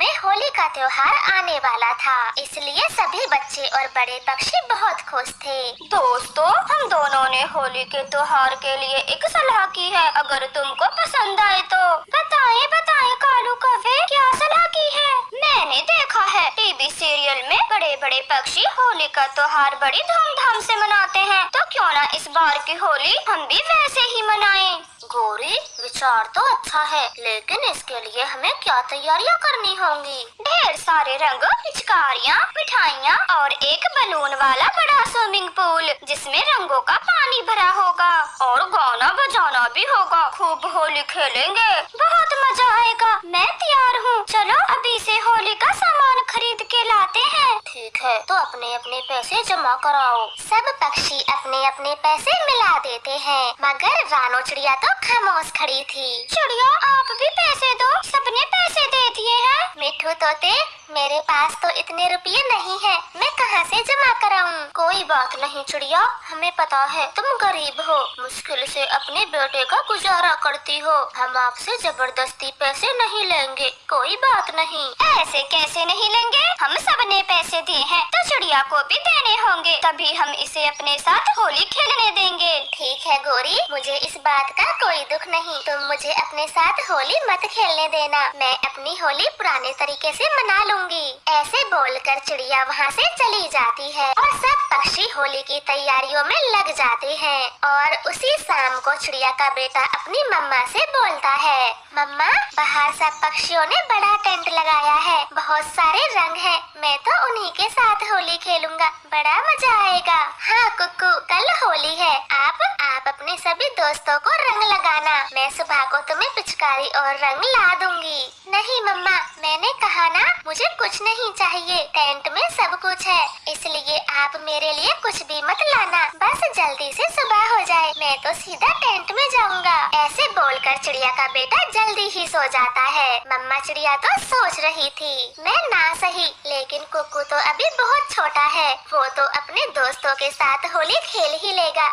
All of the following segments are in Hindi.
में होली का त्योहार आने वाला था, इसलिए सभी बच्चे और बड़े पक्षी बहुत खुश थे। दोस्तों, हम दोनों ने होली के त्योहार के लिए एक सलाह की है, अगर तुमको पसंद आए तो। बताएं बताएं कालू कौवे, क्या सलाह की है? मैंने देखा है टीवी सीरियल में बड़े बड़े पक्षी होली का त्योहार बड़ी धूमधाम से मनाते हैं, तो क्यों ना इस बार की होली हम भी वैसे ही मनाएं। गौरी, विचार तो अच्छा है, लेकिन इसके लिए हमें क्या तैयारियां करनी होंगी? ढेर सारे रंग, पिचकारियाँ, मिठाइयाँ और एक बलून वाला बड़ा स्विमिंग पूल जिसमें रंगों का पानी भरा होगा, और गाना बजाना भी होगा। खूब होली खेलेंगे, बहुत मजा आएगा। मैं तैयार हूँ, चलो अभी से होली का सामान खरीद के लाते हैं। ठीक है, तो अपने अपने पैसे जमा कराओ। सब पक्षी अपने अपने पैसे मिला देते हैं, मगर रानो चिड़िया तो खामोश खड़ी थी। चिड़िया, आप भी पैसे दो, सबने पैसे दे दिए हैं। मिठू तोते, मेरे पास तो इतने रुपये नहीं है, मैं कहाँ से जमा कराऊं? कोई बात नहीं चिड़िया, हमें पता है तुम गरीब हो, मुश्किल से अपने बेटे का गुजारा करती हो। हम आपसे जबरदस्ती पैसे नहीं लेंगे, कोई बात नहीं। ऐसे कैसे नहीं लेंगे? हम सबने पैसे दिए हैं, तो चिड़िया को भी देने होंगे, तभी हम इसे अपने साथ होली खेलने देंगे। ठीक है गौरी, मुझे इस बात का कोई दुख नहीं, तुम मुझे अपने साथ होली मत खेलने देना, मैं अपनी होली पुराने तरीके से मना लूंगी। ऐसे बोलकर चिड़िया वहाँ से चली जाती है और सब पक्षी होली की तैयारियों में लग जाते हैं। और उसी शाम को चिड़िया का बेटा अपनी मम्मा से बोलता है, मम्मा, बाहर सब पक्षियों ने बड़ा टेंट लगाया है, बहुत सारे रंग हैं, मैं तो उन्हीं के साथ होली खेलूंगा, बड़ा मजा आएगा। हाँ कुक्कू, कल होली है, आप अपने सभी दोस्तों को रंग लगाना, मैं सुबह को तुम्हें पिचकारी और रंग ला दूंगी। नहीं मम्मा, मैंने कहा ना, मुझे कुछ नहीं चाहिए, टेंट में सब कुछ है, इसलिए आप मेरे लिए कुछ भी मत लाना, बस जल्दी से सुबह हो जाए, मैं तो सीधा टेंट में जाऊंगा। ऐसे बोलकर चिड़िया का बेटा जल्दी ही सो जाता है। मम्मा चिड़िया तो सोच रही थी, मैं ना सही, लेकिन कुक्कू तो अभी बहुत छोटा है, वो तो अपने दोस्तों के साथ होली खेल ही लेगा।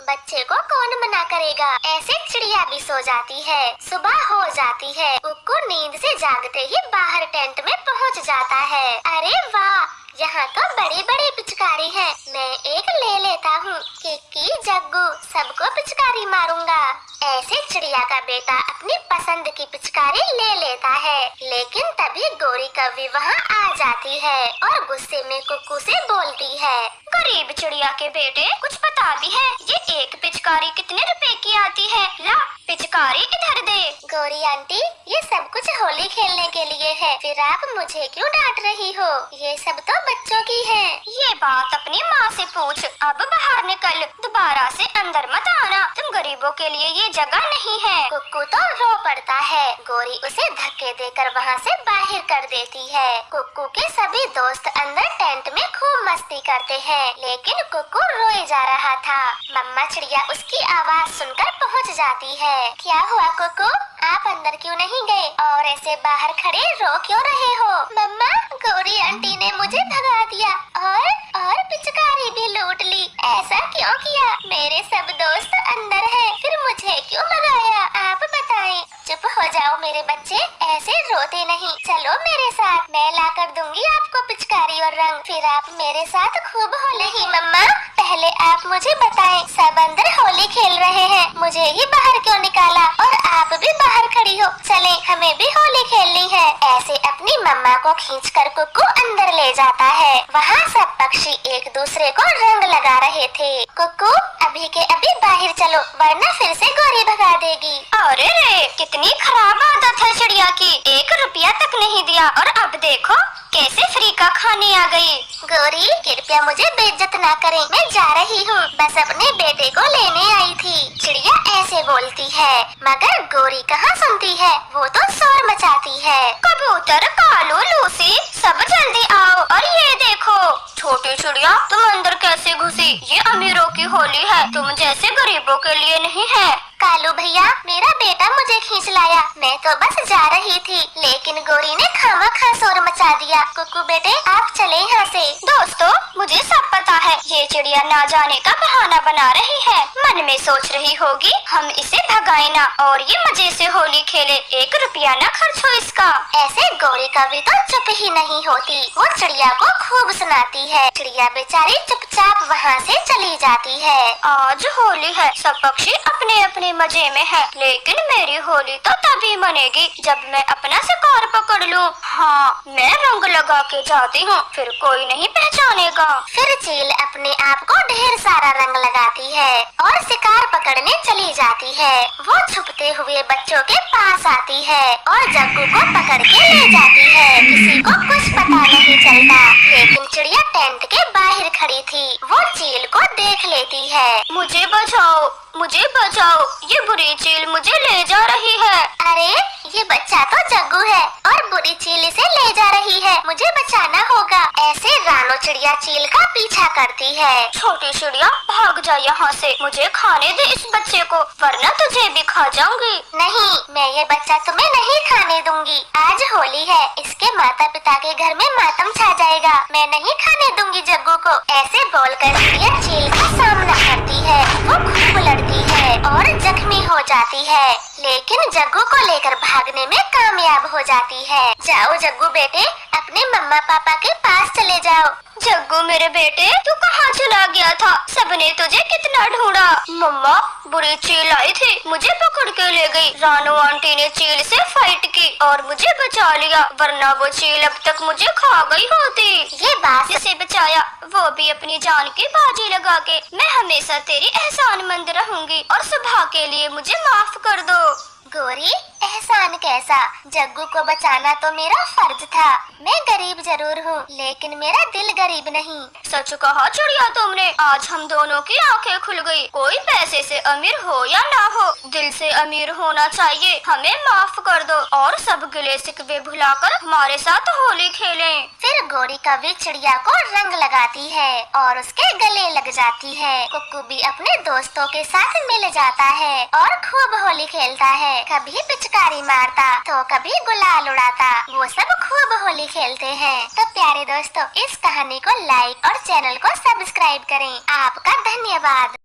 बच्चे को कौन मना करेगा। ऐसे चिड़िया भी सो जाती है। सुबह हो जाती है, कुक्कू नींद से जागते ही बाहर टेंट में पहुंच जाता है। अरे वाह, यहाँ तो बड़ी बड़ी पिचकारी है, मैं एक ले लेता हूँ। किक्की, जग्गू, सबको पिचकारी मारूंगा। ऐसे चिड़िया का बेटा अपनी पसंद की पिचकारी ले लेता है, लेकिन तभी गौरी कौवी वहाँ आ जाती है और गुस्से में कुक्कू से बोलती है, गरीब चिड़िया के बेटे, कुछ पता भी है ये एक पिचकारी कितने रुपए की आती है? ला, पिचकारी इधर दे। गौरी आंटी, ये सब कुछ होली खेलने के लिए है, फिर आप मुझे क्यों डांट रही हो? ये सब तो बच्चों की है। ये बात अपनी माँ से पूछ, अब बाहर निकल, दोबारा से अंदर मत आना, तुम गरीबों के लिए ये जगह नहीं है। कुक्कू तो रो पड़ता है, गौरी उसे धक्के देकर वहाँ से बाहर कर देती है। कुक्कू के सभी दोस्त अंदर टेंट में खूब मस्ती करते हैं, लेकिन कुक्कू रोए जा रहा था। मम्मा चिड़िया उसकी आवाज सुनकर पहुँच जाती है। क्या हुआ कुक्कू, आप अंदर क्यों नहीं गए और ऐसे बाहर खड़े रो क्यों रहे हो? मम्मा, गौरी आंटी ने मुझे भगा दिया और पिचकारी भी लूट ली, ऐसा क्यों किया? मेरे सब दोस्त अंदर हैं, फिर मुझे क्यों भगाया? आप बताएं। चुप हो जाओ मेरे बच्चे, ऐसे रोते नहीं, चलो मेरे साथ, मैं लाकर दूंगी आपको पिचकारी और रंग, फिर आप मेरे साथ खूब होली। नहीं मम्मा, पहले आप मुझे बताएं, सब अंदर होली खेल रहे हैं, मुझे ही बाहर क्यों निकाला और आप भी बाहर खड़ी हो? चले, हमें भी होली खेलनी है। ऐसे अपनी मम्मा को खींचकर कुक्कू अंदर ले जाता है। वहाँ सब पक्षी एक दूसरे को रंग लगा रहे थे। कुक्कू, अभी के अभी बाहर चलो, वरना फिर से गौरी भगा देगी। अरे रे, कितनी खराब आदत है चिड़िया की, 1 रुपया तक नहीं दिया और अब देखो कैसे फ्री का खाने आ गई। गौरी, कृपया मुझे बेइज्जत ना करें, मैं जा रही हूँ, बस अपने बेटे को लेने आई थी। चिड़िया ऐसे बोलती है, मगर गौरी कहाँ सुनती है, वो तो शोर मचाती है। कबूतर, कालू, लूसी, सब जल्दी आओ, और ये देखो छोटी चिड़िया, तुम अंदर कैसे घुसी? ये अमीरों की होली है, तुम जैसे गरीबों के लिए नहीं है। कालू भैया, मेरा बेटा मुझे खींच लाया, मैं तो बस जा रही थी, लेकिन गौरी ने खामखा शोर मचा दिया। कुकू बेटे आप चले यहाँ से। दोस्तों, मुझे सब पता है ये चिड़िया ना जाने का बहाना बना रही है। मन में सोच रही होगी हम इसे भगाए ना और ये मजे से होली खेले, 1 रुपया ना खर्च हो इसका। ऐसे गौरी कभी तो चुप ही नहीं होती, वो चिड़िया को खूब सुनाती है। चिड़िया बेचारी चुपचाप वहाँ से चली जाती है। आज होली है, सब पक्षी अपने अपने मजे में है, लेकिन मेरी होली तो तभी मनेगी जब मैं अपना शिकार पकड़ लूं। हाँ, मैं रंग लगा के जाती हूँ, फिर कोई नहीं पहचानेगा। फिर चील अपने आप को ढेर सारा रंग लगाती है और शिकार पकड़ने चली जाती है। वो छुपते हुए बच्चों के पास आती है और जग्गू को पकड़ के ले जाती है। किसी को कुछ पता नहीं चलता, लेकिन चिड़िया टेंट के बाहर खड़ी थी। वो चील को देख लेती है। मुझे बचाओ, मुझे बचाओ, ये बुरी चील मुझे ले जा रही है। अरे ये बच्चा तो जग्गू है और बुरी चील इसे ले जा रही है, मुझे बचाना होगा। ऐसे रानो चिड़िया चील का पीछा करती है। छोटी चिड़िया भाग जा यहाँ से, मुझे खाने दे इस बच्चे को, वरना तुझे भी खा जाऊंगी। नहीं, मैं ये बच्चा तुम्हें नहीं खाने दूंगी। आज होली है, इसके माता पिता के घर में मातम छा जाएगा। मैं नहीं खाने दूंगी जग्गू को। ऐसे बोलकर चिड़िया चील का सामना करती है। वो खूब लड़ती है और जख्मी हो जाती है, लेकिन जग्गू को लेकर भागने में कामयाब हो जाती है। जाओ जग्गू बेटे, अपने मम्मा पापा के पास चले जाओ। जग्गू मेरे बेटे, तू कहाँ चला गया था? सबने तुझे कितना ढूंढा। मम्मा, बुरी चील आई थी, मुझे पकड़ के ले गई। रानू आंटी ने चील से फाइट की और मुझे बचा लिया, वरना वो चील अब तक मुझे खा गई होती। ये बात जिसे बचाया वो भी अपनी जान की बाजी लगा के। मैं हमेशा तेरी एहसानमंद रहूंगी और सुबह के लिए मुझे माफ कर दो। गोरी, एहसान कैसा? जग्गू को बचाना तो मेरा फर्ज था। मैं गरीब जरूर हूँ, लेकिन मेरा दिल गरीब नहीं। सच कहा चिड़िया तुमने, आज हम दोनों की आंखें खुल गई। कोई पैसे से अमीर हो या ना हो, दिल से अमीर होना चाहिए। हमें माफ कर दो और सब गिले शिकवे भुलाकर हमारे साथ होली खेलें। फिर गोरी कभी चिड़िया को रंग लगाती है और उसके गले लग जाती है। कुक्कू भी अपने दोस्तों के साथ मिल जाता है और खूब होली खेलता है। कभी पिचकारी मारता तो कभी गुलाल उड़ाता। वो सब खूब होली खेलते हैं। तो प्यारे दोस्तों, इस कहानी को लाइक और चैनल को सब्सक्राइब करें। आपका धन्यवाद।